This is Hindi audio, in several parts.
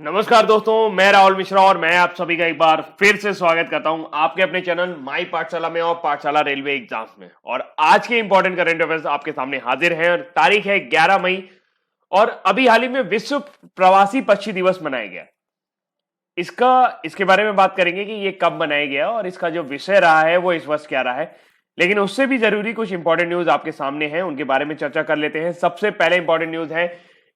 नमस्कार दोस्तों, मैं राहुल मिश्रा और मैं आप सभी का एक बार फिर से स्वागत करता हूं आपके अपने चैनल माई पाठशाला में और पाठशाला रेलवे एग्जाम्स में। और आज के इंपॉर्टेंट करंट अफेयर्स आपके सामने हाजिर हैं और तारीख है 11 मई। और अभी हाल ही में विश्व प्रवासी पक्षी दिवस मनाया गया। इसके बारे में बात करेंगे कि ये कब मनाया गया और इसका जो विषय रहा है वो इस वर्ष क्या रहा है। लेकिन उससे भी जरूरी कुछ इंपॉर्टेंट न्यूज आपके सामने हैं, उनके बारे में चर्चा कर लेते हैं। सबसे पहले इंपॉर्टेंट न्यूज है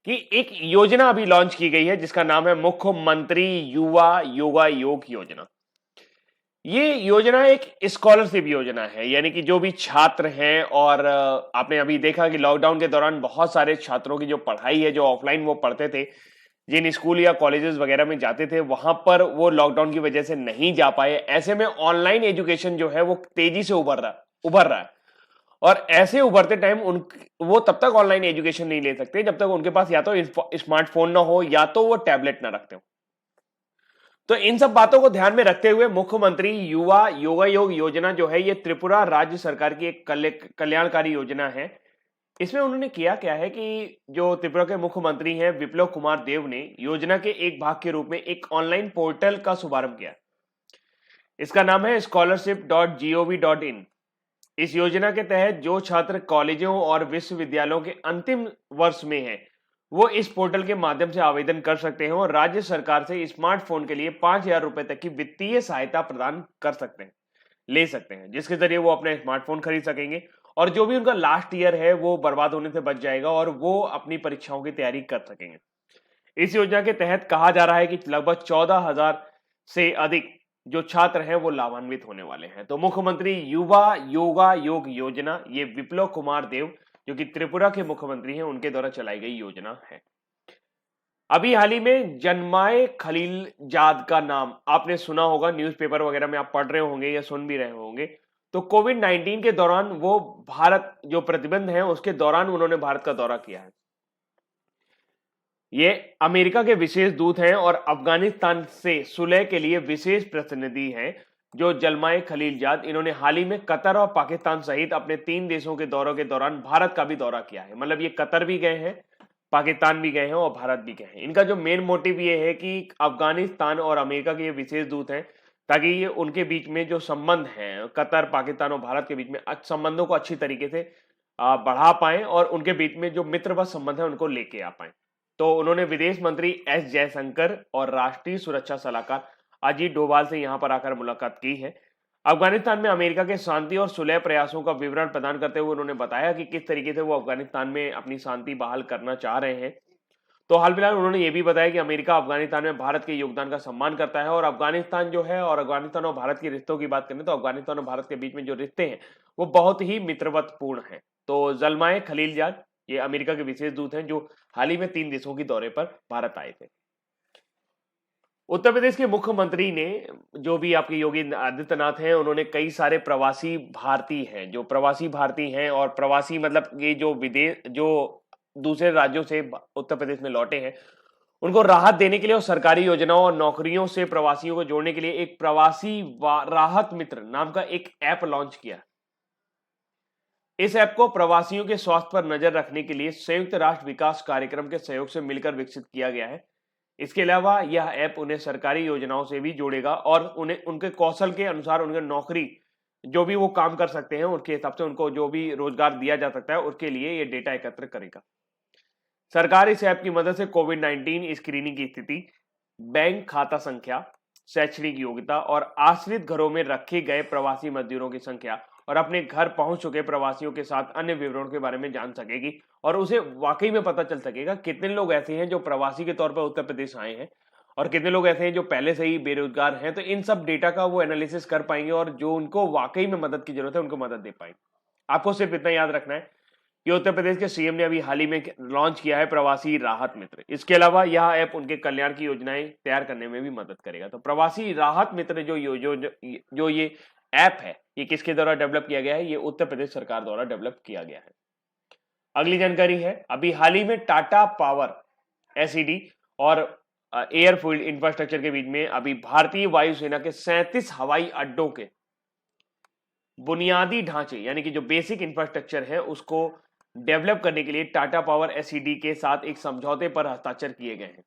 कि एक योजना अभी लॉन्च की गई है जिसका नाम है मुख्यमंत्री युवा योगा योग योजना। ये योजना एक स्कॉलरशिप योजना है, यानी कि जो भी छात्र हैं और आपने अभी देखा कि लॉकडाउन के दौरान बहुत सारे छात्रों की जो पढ़ाई है, जो ऑफलाइन वो पढ़ते थे, जिन स्कूल या कॉलेजेस वगैरह में जाते थे, वहां पर वो लॉकडाउन की वजह से नहीं जा पाए। ऐसे में ऑनलाइन एजुकेशन जो है वो तेजी से उभर रहा है। और ऐसे उभरते टाइम वो तब तक ऑनलाइन एजुकेशन नहीं ले सकते जब तक उनके पास या तो स्मार्टफोन ना हो या तो वो टैबलेट ना रखते हो। तो इन सब बातों को ध्यान में रखते हुए मुख्यमंत्री युवा योगा योग योजना जो है ये त्रिपुरा राज्य सरकार की एक कल्याणकारी योजना है। इसमें उन्होंने किया क्या है कि जो त्रिपुरा के मुख्यमंत्री हैं विप्लव कुमार देव ने योजना के एक भाग के रूप में एक ऑनलाइन पोर्टल का शुभारंभ किया। इसका नाम है scholarship.gov.in। इस योजना के तहत जो छात्र कॉलेजों और विश्वविद्यालयों के अंतिम वर्ष में हैं, वो इस पोर्टल के माध्यम से आवेदन कर सकते हैं और राज्य सरकार से स्मार्टफोन के लिए 5,000 रुपए तक की वित्तीय सहायता प्रदान कर सकते हैं, ले सकते हैं, जिसके जरिए वो अपने स्मार्टफोन खरीद सकेंगे और जो भी उनका लास्ट ईयर है वो बर्बाद होने से बच जाएगा और वो अपनी परीक्षाओं की तैयारी कर सकेंगे। इस योजना के तहत कहा जा रहा है कि लगभग 14,000 से अधिक जो छात्र हैं वो लाभान्वित होने वाले हैं। तो मुख्यमंत्री युवा योगा योग योजना ये विप्लव कुमार देव जो कि त्रिपुरा के मुख्यमंत्री हैं उनके द्वारा चलाई गई योजना है। अभी हाल ही में जन्माए खलीलजाद का नाम आपने सुना होगा, न्यूज़पेपर वगैरह में आप पढ़ रहे होंगे या सुन भी रहे होंगे। तो कोविड-19 के दौरान वो भारत जो प्रतिबंध है उसके दौरान उन्होंने भारत का दौरा किया है। ये अमेरिका के विशेष दूत हैं और अफगानिस्तान से सुलह के लिए विशेष प्रतिनिधि हैं जो जलमाए खलीलजाद। इन्होंने हाल ही में कतर और पाकिस्तान सहित अपने 3 देशों के दौरों के दौरान भारत का भी दौरा किया है। मतलब ये कतर भी गए हैं, पाकिस्तान भी गए हैं और भारत भी गए हैं। इनका जो मेन मोटिव ये है कि अफगानिस्तान और अमेरिका के ये विशेष दूत हैं ताकि ये उनके बीच में जो संबंध हैं कतर, पाकिस्तान और भारत के बीच में संबंधों को अच्छी तरीके से बढ़ा पाए और उनके बीच में जो मित्रवत संबंध है उनको लेके आ पाए। तो उन्होंने विदेश मंत्री एस जयशंकर और राष्ट्रीय सुरक्षा सलाहकार अजीत डोभाल से यहां पर आकर मुलाकात की है। अफगानिस्तान में अमेरिका के शांति और सुलह प्रयासों का विवरण प्रदान करते हुए उन्होंने बताया कि किस तरीके से वो अफगानिस्तान में अपनी शांति बहाल करना चाह रहे हैं। तो हाल फिलहाल उन्होंने ये भी बताया कि अमेरिका अफगानिस्तान में भारत के योगदान का सम्मान करता है और अफगानिस्तान जो है और अफगानिस्तान और भारत के रिश्तों की बात करें तो अफगानिस्तान और भारत के बीच में जो रिश्ते हैं वो बहुत ही मित्रवतपूर्ण हैं। तो जलमाए खलीलजाद ये अमेरिका के विशेष दूत हैं जो हाल ही में 3 देशों के दौरे पर भारत आए थे। उत्तर प्रदेश के मुख्यमंत्री ने जो भी आपके योगी आदित्यनाथ हैं उन्होंने कई सारे प्रवासी भारतीय हैं, जो प्रवासी भारतीय हैं और प्रवासी मतलब ये जो विदेश जो दूसरे राज्यों से उत्तर प्रदेश में लौटे हैं उनको राहत देने के लिए और सरकारी योजनाओं और नौकरियों से प्रवासियों को जोड़ने के लिए एक प्रवासी राहत मित्र नाम का एक ऐप लॉन्च किया। इस ऐप को प्रवासियों के स्वास्थ्य पर नजर रखने के लिए संयुक्त राष्ट्र विकास कार्यक्रम के सहयोग से मिलकर विकसित किया गया है। इसके अलावा यह ऐप उन्हें सरकारी योजनाओं से भी जोड़ेगा और उन्हें उनके कौशल के अनुसार उनके नौकरी जो भी वो काम कर सकते हैं उनके हिसाब से उनको जो भी रोजगार दिया जा सकता है उसके लिए ये डेटा एकत्र करेगा। सरकार इस ऐप की मदद से कोविड-19 स्क्रीनिंग की स्थिति, बैंक खाता संख्या, शैक्षणिक योग्यता और आश्रित घरों में रखे गए प्रवासी मजदूरों की संख्या और अपने घर पहुंच चुके प्रवासियों के साथ अन्य विवरणों के बारे में जान सकेगी और उसे वाकई में पता चल सकेगा कितने लोग ऐसे हैं जो प्रवासी के तौर पर उत्तर प्रदेश आए हैं और कितने लोग ऐसे हैं जो पहले से ही बेरोजगार हैं। तो इन सब डेटा का वो एनालिसिस कर पाएंगे और जो उनको वाकई में मदद की जरूरत है उनको मदद दे पाएंगे। आपको सिर्फ इतना याद रखना है कि उत्तर प्रदेश के सीएम ने अभी हाल ही में लॉन्च किया है प्रवासी राहत मित्र। इसके अलावा यह ऐप उनके कल्याण की योजनाएं तैयार करने में भी मदद करेगा। तो प्रवासी राहत मित्र जो ये ऐप है ये किसके द्वारा डेवलप किया गया है? ये उत्तर प्रदेश सरकार द्वारा डेवलप किया गया है। अगली जानकारी है अभी हाल ही में टाटा पावर एसईडी और एयरफील्ड इंफ्रास्ट्रक्चर के बीच में अभी भारतीय वायुसेना के 37 हवाई अड्डों के बुनियादी ढांचे यानी कि जो बेसिक इंफ्रास्ट्रक्चर है उसको डेवलप करने के लिए टाटा पावर एसईडी के साथ एक समझौते पर हस्ताक्षर किए गए हैं।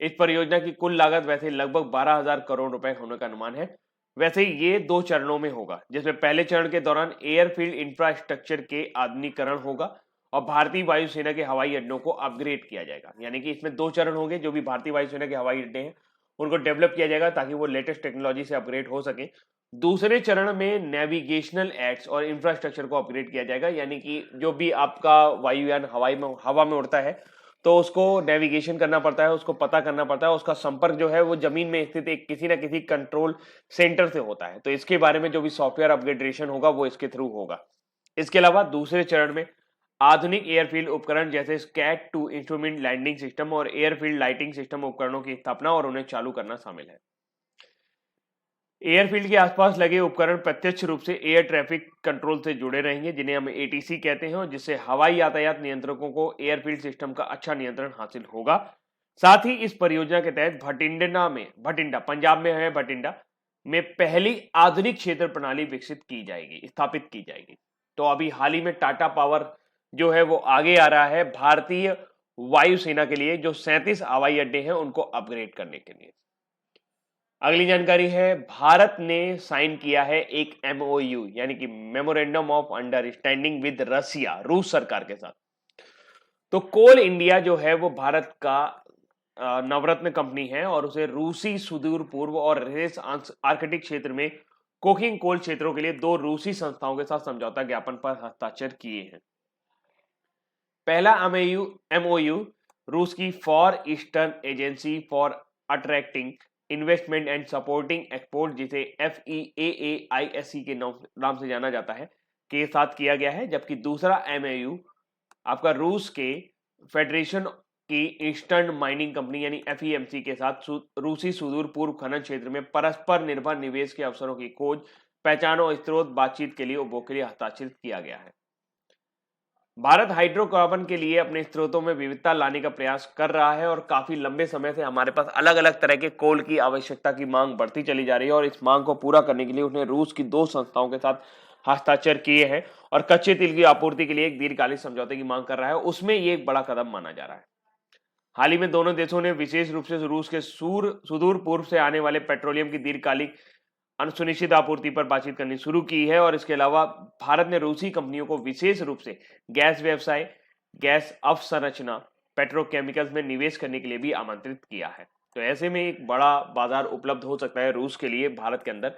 इस परियोजना की कुल लागत वैसे लगभग 12,000 करोड़ रुपए होने का अनुमान है। वैसे ये 2 चरणों में होगा, जिसमें पहले चरण के दौरान एयरफील्ड इंफ्रास्ट्रक्चर के आधुनिकीकरण होगा और भारतीय वायुसेना के हवाई अड्डों को अपग्रेड किया जाएगा। यानी कि इसमें 2 चरण होंगे। जो भी भारतीय वायुसेना के हवाई अड्डे हैं उनको डेवलप किया जाएगा ताकि वो लेटेस्ट टेक्नोलॉजी से अपग्रेड हो सके। दूसरे चरण में नेविगेशनल एड्स और इंफ्रास्ट्रक्चर को अपग्रेड किया जाएगा। यानी कि जो भी आपका वायुयान हवा में उड़ता है तो उसको नेविगेशन करना पड़ता है, उसको पता करना पड़ता है, उसका संपर्क जो है वो जमीन में स्थित एक किसी ना किसी कंट्रोल सेंटर से होता है। तो इसके बारे में जो भी सॉफ्टवेयर अपग्रेडेशन होगा वो इसके थ्रू होगा। इसके अलावा दूसरे चरण में आधुनिक एयरफील्ड उपकरण जैसे स्कैट टू इंस्ट्रूमेंट लैंडिंग सिस्टम और एयरफील्ड लाइटिंग सिस्टम उपकरणों की स्थापना और उन्हें चालू करना शामिल है। एयरफील्ड के आसपास लगे उपकरण प्रत्यक्ष रूप से एयर ट्रैफिक कंट्रोल से जुड़े रहेंगे, जिन्हें हम एटीसी कहते हैं, और जिससे हवाई यातायात नियंत्रकों को एयरफील्ड सिस्टम का अच्छा नियंत्रण हासिल होगा। साथ ही इस परियोजना के तहत भटिंडा पंजाब में है, भटिंडा में पहली आधुनिक क्षेत्र प्रणाली विकसित की जाएगी, स्थापित की जाएगी। तो अभी हाल ही में टाटा पावर जो है वो आगे आ रहा है भारतीय वायुसेना के लिए जो 37 हवाई अड्डे हैं उनको अपग्रेड करने के लिए। अगली जानकारी है, भारत ने साइन किया है एक एमओयू यानी कि मेमोरेंडम ऑफ अंडरस्टैंडिंग विद रसिया, रूस सरकार के साथ। तो कोल इंडिया जो है वो भारत का नवरत्न कंपनी है और उसे रूसी सुदूर पूर्व और रेस आर्कटिक क्षेत्र में कोकिंग कोल क्षेत्रों के लिए 2 रूसी संस्थाओं के साथ समझौता ज्ञापन पर हस्ताक्षर किए हैं। पहला एमओयू रूस की for eastern agency for attracting investment and supporting export, जिसे FEAAISC के नाम से जाना जाता है, के साथ किया गया है। जबकि दूसरा एमओयू आपका रूस के फेडरेशन की ईस्टर्न माइनिंग कंपनी यानी FEMC के साथ रूसी सुदूर पूर्व खनन क्षेत्र में परस्पर निर्भर निवेश के अवसरों की खोज, पहचान और स्रोत बातचीत के लिए उपभोग के लिए हस्ताक्षरित किया गया है। भारत हाइड्रोकार्बन के लिए अपने स्रोतों में विविधता लाने का प्रयास कर रहा है और काफी लंबे समय से हमारे पास अलग अलग तरह के कोल की आवश्यकता की मांग बढ़ती चली जा रही है और इस मांग को पूरा करने के लिए उसने रूस की 2 संस्थाओं के साथ हस्ताक्षर किए हैं और कच्चे तेल की आपूर्ति के लिए एक दीर्घकालिक समझौते की मांग कर रहा है। उसमें ये एक बड़ा कदम माना जा रहा है। हाल ही में दोनों देशों ने विशेष रूप से रूस के सुदूर पूर्व से आने वाले पेट्रोलियम की दीर्घकालिक सुनिश्चित आपूर्ति पर बातचीत करनी शुरू की है और इसके अलावा भारत ने रूसी कंपनियों को विशेष रूप से गैस व्यवसाय, गैस अवसंरचना, पेट्रोकेमिकल्स में निवेश करने के लिए भी आमंत्रित किया है। तो ऐसे में एक बड़ा बाजार उपलब्ध हो सकता है रूस के लिए भारत के अंदर।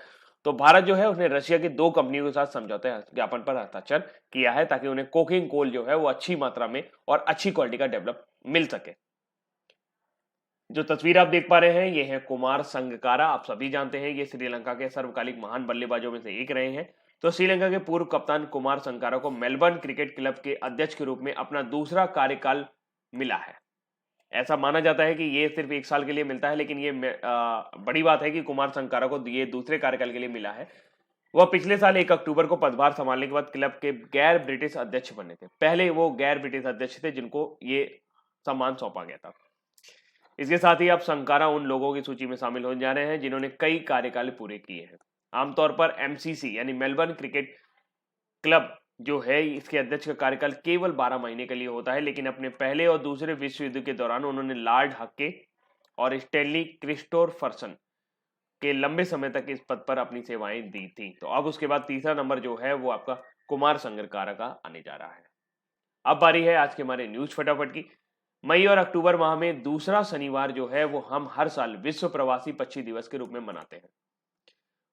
तो भारत जो है उसने रशिया की 2 कंपनियों के साथ समझौते ज्ञापन पर हस्ताक्षर किया है ताकि उन्हें कोकिंग कोल जो है वो अच्छी मात्रा में और अच्छी क्वालिटी का डेवलप मिल सके। जो तस्वीर आप देख पा रहे हैं ये है कुमार संगकारा। आप सभी जानते हैं ये श्रीलंका के सर्वकालिक महान बल्लेबाजों में से एक रहे हैं। तो श्रीलंका के पूर्व कप्तान कुमार संगकारा को मेलबर्न क्रिकेट क्लब के अध्यक्ष के रूप में अपना दूसरा कार्यकाल मिला है। ऐसा माना जाता है कि ये सिर्फ 1 साल के लिए मिलता है, लेकिन ये बड़ी बात है कि कुमार संगकारा को ये दूसरे कार्यकाल के लिए मिला है। वह पिछले साल 1 अक्टूबर को पदभार संभालने के बाद क्लब के गैर ब्रिटिश अध्यक्ष बने थे। पहले वो गैर ब्रिटिश अध्यक्ष थे जिनको ये सम्मान सौंपा गया था। इसके साथ ही अब संगकारा उन लोगों की सूची में शामिल होने जा रहे हैं जिन्होंने कई कार्यकाल पूरे किए हैं। आमतौर पर MCC यानी मेलबर्न क्रिकेट क्लब जो है इसके अध्यक्ष का कार्यकाल केवल 12 महीने के लिए होता है, लेकिन अपने पहले और दूसरे विश्व युद्ध के दौरान उन्होंने लॉर्ड हक्के और स्टैनली क्रिस्टोफरसन के लंबे समय तक इस पद पर अपनी सेवाएं दी थी। तो अब उसके बाद तीसरा नंबर जो है वो आपका कुमार संगकारा का आने जा रहा है। अब बारी है आज के हमारे न्यूज फटाफट की। मई और अक्टूबर माह में दूसरा शनिवार जो है वो हम हर साल विश्व प्रवासी पक्षी दिवस के रूप में मनाते हैं,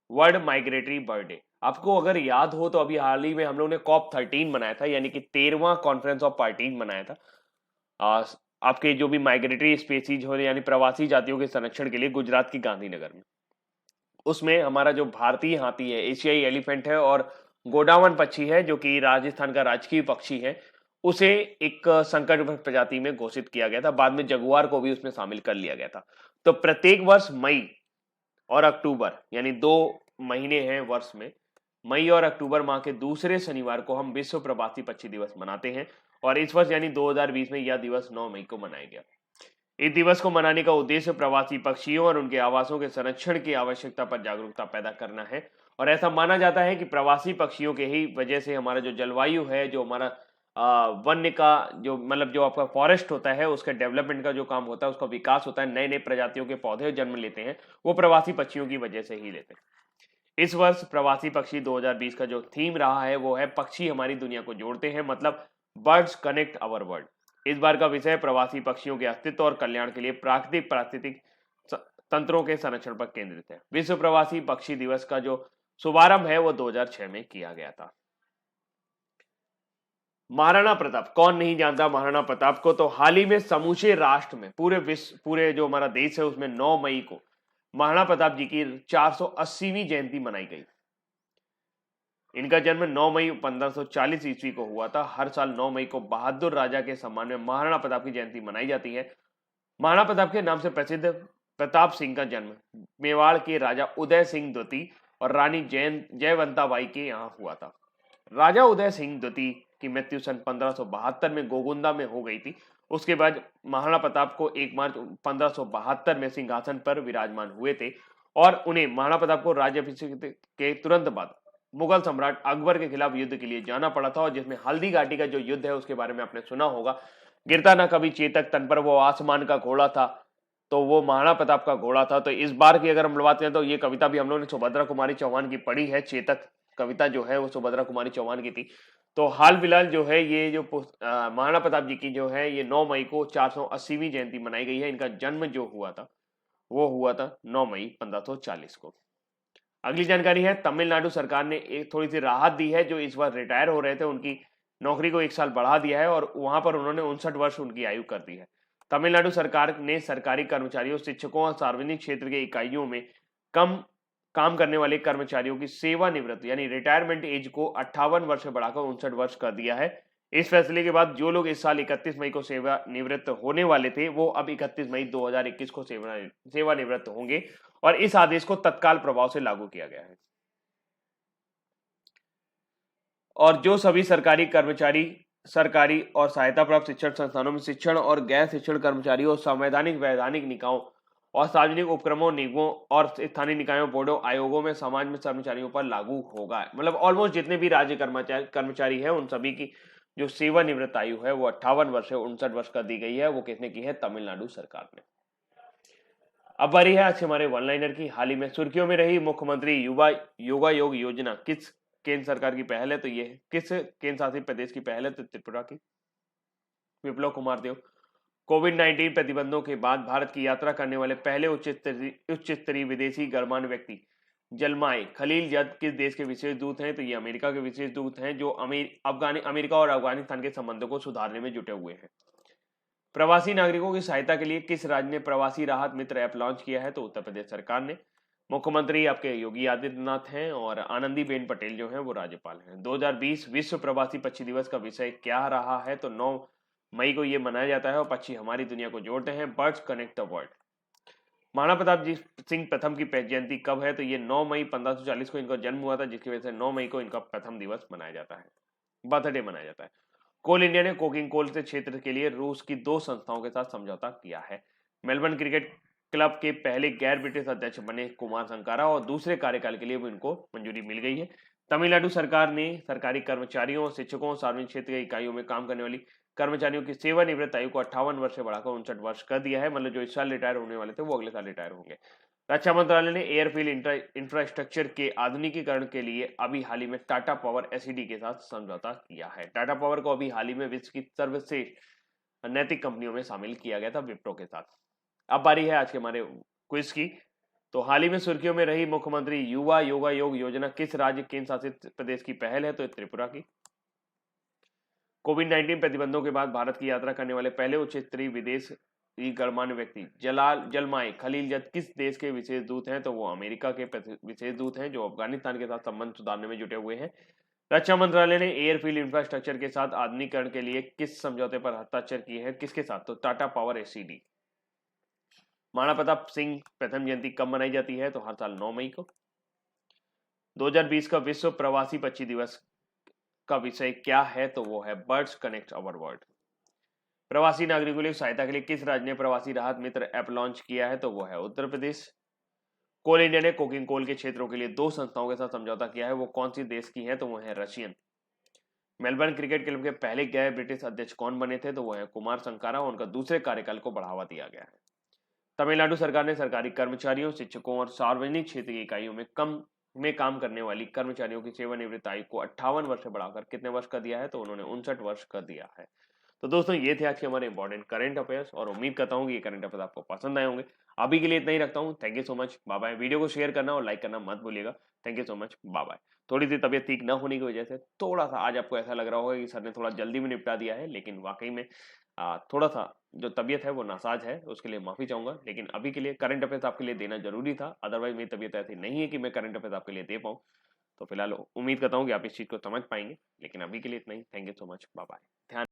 वर्ल्ड माइग्रेटरी बर्ड डे। आपको अगर याद हो तो अभी हाल ही में हम लोग ने COP13 मनाया था, यानी कि 13वां कॉन्फ्रेंस ऑफ पार्टीज मनाया था आपके जो भी माइग्रेटरी स्पीसीज हो यानी प्रवासी जातियों के संरक्षण के लिए गुजरात की गांधीनगर में। उसमें हमारा जो भारतीय हाथी है, एशियाई एलिफेंट है और गोडावन पक्षी है जो कि राजस्थान का राजकीय पक्षी है, उसे एक संकट प्रजाति में घोषित किया गया था। बाद में जगुआर को भी उसमें शामिल कर लिया गया था। तो प्रत्येक वर्ष मई और अक्टूबर यानी 2 महीने हैं वर्ष में, मई और अक्टूबर माह के दूसरे शनिवार को हम विश्व प्रवासी पक्षी दिवस मनाते हैं और इस वर्ष यानी 2020 में यह दिवस 9 मई को मनाया गया। इस दिवस को मनाने का उद्देश्य प्रवासी पक्षियों और उनके आवासों के संरक्षण की आवश्यकता पर जागरूकता पैदा करना है और ऐसा माना जाता है कि प्रवासी पक्षियों के ही वजह से हमारा जो जलवायु है, जो हमारा वन्य का जो मतलब जो आपका फॉरेस्ट होता है उसके डेवलपमेंट का जो काम होता है, उसका विकास होता है, नए नए प्रजातियों के पौधे जन्म लेते हैं, वो प्रवासी पक्षियों की वजह से ही लेते हैं। इस वर्ष प्रवासी पक्षी 2020 का जो थीम रहा है वो है पक्षी हमारी दुनिया को जोड़ते हैं, मतलब बर्ड्स कनेक्ट आवर वर्ल्ड। इस बार का विषय प्रवासी पक्षियों के अस्तित्व और कल्याण के लिए प्राकृतिक पारिस्थितिक तंत्रों के संरक्षण पर केंद्रित है। विश्व प्रवासी पक्षी दिवस का जो शुभारंभ है वो 2006 में किया गया था। महाराणा प्रताप, कौन नहीं जानता महाराणा प्रताप को। तो हाल ही में समूचे राष्ट्र में, पूरे विश्व, पूरे जो हमारा देश है उसमें 9 मई को महाराणा प्रताप जी की 480वीं जयंती मनाई गई। इनका जन्म 9 मई 1540 ईस्वी को हुआ था। हर साल 9 मई को बहादुर राजा के सम्मान में महाराणा प्रताप की जयंती मनाई जाती है। महाराणा प्रताप के नाम से प्रसिद्ध प्रताप सिंह का जन्म मेवाड़ के राजा उदय सिंह द्वितीय और रानी जयवंताबाई के यहाँ हुआ था। राजा उदय सिंह द्वितीय की मृत्यु सन 1572 में गोगुंदा में हो गई थी। उसके बाद महाराणा प्रताप को 1 मार्च 1572 में सिंहासन पर विराजमान हुए थे और उन्हें महाराणा प्रताप को राज्याभिषेक के तुरंत बाद मुगल सम्राट अकबर के खिलाफ युद्ध के लिए जाना पड़ा था, और जिसमें हल्दी घाटी का जो युद्ध है उसके बारे में आपने सुना होगा। गिरता ना कभी चेतक तन पर वो आसमान का घोड़ा था, तो वो महाराणा प्रताप का घोड़ा था। तो इस बार की अगर हम बात करें तो ये कविता भी हम लोगों ने सुभद्रा कुमारी चौहान की पढ़ी है। चेतक कविता जो है वो सुभद्रा कुमारी चौहान की थी। तो हाल फिलहाल जो है ये जो महाराणा प्रताप जी की जो है ये 9 मई को 480वीं जयंती मनाई गई है। इनका जन्म जो हुआ था वो हुआ था 9 मई 1540 को। अगली जानकारी है, तमिलनाडु सरकार ने एक थोड़ी सी राहत दी है। जो इस बार रिटायर हो रहे थे उनकी नौकरी को 1 साल बढ़ा दिया है और वहां पर उन्होंने 59 वर्ष उनकी आयु कर दी है। तमिलनाडु सरकार ने सरकारी कर्मचारियों, शिक्षकों और सार्वजनिक क्षेत्र के इकाइयों में कम काम करने वाले कर्मचारियों की सेवानिवृत्त यानी रिटायरमेंट एज को 58 वर्ष से बढ़ाकर 59 वर्ष कर दिया है। इस फैसले के बाद जो लोग इस साल 31 मई को सेवानिवृत्त होने वाले थे वो अब 31 मई 2021 को सेवानिवृत्त होंगे और इस आदेश को तत्काल प्रभाव से लागू किया गया है। और जो सभी सरकारी कर्मचारी सरकारी और सहायता प्राप्त शिक्षण संस्थानों में शिक्षण और गैर शिक्षण कर्मचारियों, संवैधानिक वैधानिक निकायों और सार्वजनिक उपक्रमों, निगमों और स्थानीय निकायों, बोर्डों, आयोगों में समाज में कर्मचारियों पर लागू होगा। मतलब ऑलमोस्ट जितने भी राज्य कर्मचारी हैं उन सभी की जो सेवानिवृत्त आयु है वो 58 वर्ष से 59 वर्ष कर दी गई है। वो किसने की है? तमिलनाडु सरकार ने। अब बारी है आज हमारे वन लाइनर की। हाल ही में सुर्खियों में रही मुख्यमंत्री युवा योगा योग योजना किस केंद्र सरकार की पहल है? तो ये किस केंद्र शासित प्रदेश की पहल है? तो त्रिपुरा की। विप्लव कुमार देव, कोविड-19 प्रतिबंधों के बाद भारत की यात्रा करने वाले पहले उच्च स्तरीय विदेशी गणमान्य व्यक्ति जलमाय खलीलजद किस देश के विशेष दूत हैं? तो ये अमेरिका के विशेष दूत हैं जो अमेरिका और अफगानिस्तान के संबंधों को सुधारने में जुटे हुए हैं। प्रवासी नागरिकों की सहायता के लिए किस राज्य ने प्रवासी राहत मित्र ऐप लॉन्च किया है? तो उत्तर प्रदेश सरकार ने। मुख्यमंत्री आपके योगी आदित्यनाथ हैं और आनंदीबेन पटेल जो हैं वो राज्यपाल हैं। 2020 विश्व प्रवासी पक्षी दिवस का विषय क्या रहा है? तो 9 मई को ये मनाया जाता है और पक्षी हमारी दुनिया को जोड़ते हैं, birds connect the world. Maharana Pratap ji Singh प्रथम की जयंती कब है? तो ये 9 मई 1540 को इनका जन्म हुआ था, जिसकी वजह से 9 मई को इनका प्रथम दिवस मनाया जाता है, बर्थडे मनाया जाता है। कोल इंडिया ने कोकिंग कोल से क्षेत्र के लिए रूस की 2 संस्थाओं के साथ समझौता किया है। मेलबर्न क्रिकेट क्लब के पहले गैर ब्रिटिश अध्यक्ष बने कुमार संकारा और दूसरे कार्यकाल के लिए भी इनको मंजूरी मिल गई है। तमिलनाडु सरकार ने सरकारी कर्मचारियों, शिक्षकों, सार्वजनिक क्षेत्र की इकाइयों में काम करने वाली कर्मचारियों की सेवानिवृत्त आयु को 58 वर्ष से बढ़ाकर 59 वर्ष कर दिया है। मतलब जो इस साल रिटायर होने वाले थे वो अगले साल रिटायर होंगे। रक्षा मंत्रालय ने एयरफील्ड इंफ्रास्ट्रक्चर के आधुनिकीकरण के लिए अभी हाल ही में टाटा पावर एसईडी के साथ समझौता किया है। टाटा पावर को अभी हाल ही में विश्व की सर्वश्रेष्ठ नैतिक कंपनियों में शामिल किया गया था विप्रो के साथ। अब बारी है आज के हमारे क्विज की। तो हाल ही में सुर्खियों में रही मुख्यमंत्री युवा योगा योग योजना किस राज्य केंद्र शासित प्रदेश की पहल है? तो त्रिपुरा की। कोविड-19 प्रतिबंधों के बाद भारत की यात्रा करने वाले पहले उच्च स्तरीय विदेशी गणमान्य व्यक्ति जलमाय खलीलजद किस देश के विशेष दूत हैं? तो वो अमेरिका के विशेष दूत हैं जो अफगानिस्तान के साथ संबंध सुधारने में जुटे हुए हैं। रक्षा मंत्रालय ने एयरफील्ड इंफ्रास्ट्रक्चर के साथ आधुनिकीकरण के लिए किस समझौते पर हस्ताक्षर किए हैं? किसके साथ? तो टाटा पावर एसईडी। महाराणा प्रताप सिंह प्रथम जयंती कब मनाई जाती है? तो हर साल 9 मई को। 2020 का विश्व प्रवासी पक्षी दिवस का विषय क्या है? तो वो है बर्ड्स कनेक्ट आवर वर्ल्ड। प्रवासी नागरिकों की सहायता के लिए किस राज्य ने प्रवासी राहत मित्र ऐप लॉन्च किया है? तो वो है उत्तर प्रदेश। कोल इंडिया ने कोकिंग कोल के क्षेत्रों के लिए 2 संस्थाओं के साथ समझौता किया है, वो कौन सी देश की है? तो वो है रशियन। मेलबर्न क्रिकेट क्लब के पहले गैर ब्रिटिश अध्यक्ष कौन बने थे? तो वो है कुमार संकारा। उनका दूसरे कार्यकाल को बढ़ावा दिया गया है। तमिलनाडु सरकार ने सरकारी कर्मचारियों, शिक्षकों और सार्वजनिक क्षेत्र की इकाइयों में काम करने वाली कर्मचारियों की सेवानिवृत्त आयु को 58 वर्ष से बढ़ाकर कितने वर्ष कर दिया है? तो उन्होंने 59 वर्ष कर दिया है। तो दोस्तों ये थे आज के हमारे इंपॉर्टेंट करंट अफेयर्स और उम्मीद करता हूँ कि ये करंट अफेयर्स आपको पसंद आए होंगे। अभी के लिए इतना ही रखता हूँ। Thank you so much, bye bye. Video को शेयर करना और लाइक करना मत भूलिएगा। Thank you so much, bye bye. थोड़ी सी तबीयत ठीक ना होने की वजह से थोड़ा सा आज आपको ऐसा लग रहा होगा कि सर ने थोड़ा जल्दी में निपटा दिया है, लेकिन वाकई में थोड़ा सा जो तबीयत है वो नासाज है, उसके लिए माफी चाहूंगा। लेकिन अभी के लिए करंट अफेयर्स आपके लिए देना जरूरी था, अदरवाइज मेरी तबीयत ऐसी नहीं है कि मैं करंट अफेयर्स आपके लिए दे पाऊँ। तो फिलहाल उम्मीद करता हूँ कि आप इस चीज को समझ पाएंगे, लेकिन अभी के लिए इतना ही। Thank you so much, bye bye. ध्यान